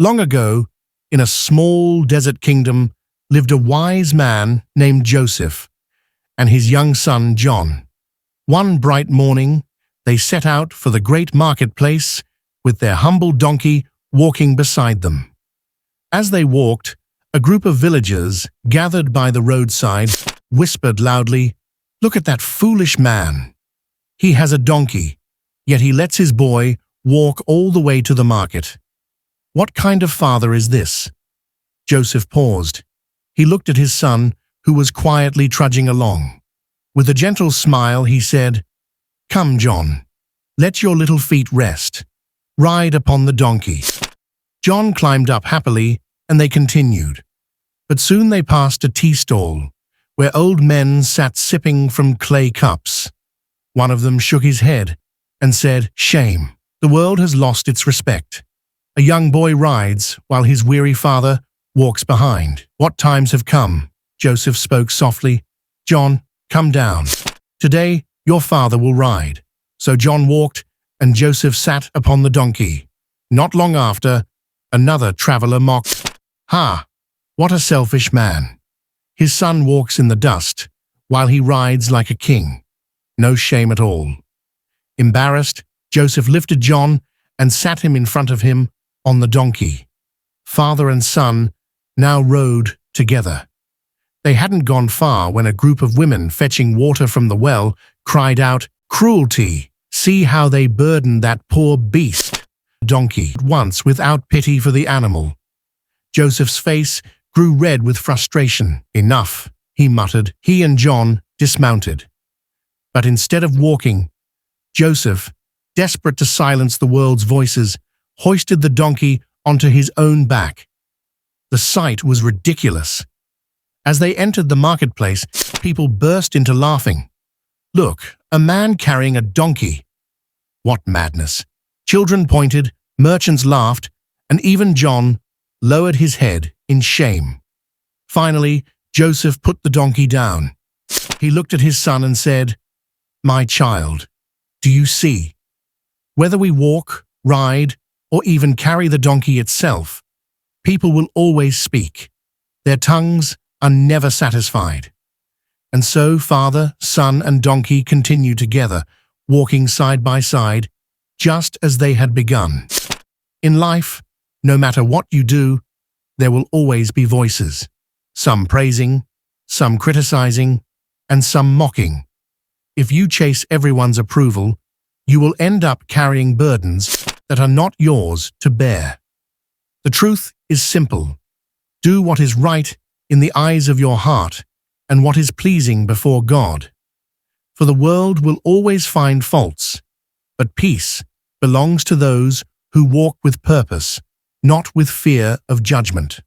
Long ago, in a small desert kingdom, lived a wise man named Joseph and his young son John. One bright morning, they set out for the great marketplace with their humble donkey walking beside them. As they walked, a group of villagers gathered by the roadside whispered loudly, "Look at that foolish man. He has a donkey, yet he lets his boy walk all the way to the market. What kind of father is this?" Joseph paused. He looked at his son, who was quietly trudging along. With a gentle smile, he said, "Come, John, let your little feet rest. Ride upon the donkey." John climbed up happily, and they continued. But soon they passed a tea stall, where old men sat sipping from clay cups. One of them shook his head and said, "Shame, the world has lost its respect. A young boy rides while his weary father walks behind. What times have come?" Joseph spoke softly. "John, come down. Today your father will ride." So John walked, and Joseph sat upon the donkey. Not long after, another traveler mocked, "Ha! What a selfish man. His son walks in the dust, while he rides like a king. No shame at all." Embarrassed, Joseph lifted John and sat him in front of him on the donkey. Father and son now rode together. They hadn't gone far when a group of women fetching water from the well cried out, "Cruelty! See how they burden that poor beast." Donkey at once without pity for the animal. Joseph's face grew red with frustration. "Enough," he muttered. He and John dismounted. But instead of walking, Joseph, desperate to silence the world's voices, hoisted the donkey onto his own back. The sight was ridiculous. As they entered the marketplace, people burst into laughing. "Look, a man carrying a donkey. What madness!" Children pointed, merchants laughed, and even John lowered his head in shame. Finally, Joseph put the donkey down. He looked at his son and said, "My child, do you see? Whether we walk, ride, or even carry the donkey itself, people will always speak. Their tongues are never satisfied." And so father, son, and donkey continued together, walking side by side, just as they had begun. In life, no matter what you do, there will always be voices, some praising, some criticizing, and some mocking. If you chase everyone's approval, you will end up carrying burdens that are not yours to bear. The truth is simple. Do what is right in the eyes of your heart and what is pleasing before God. For the world will always find faults, but peace belongs to those who walk with purpose, not with fear of judgment.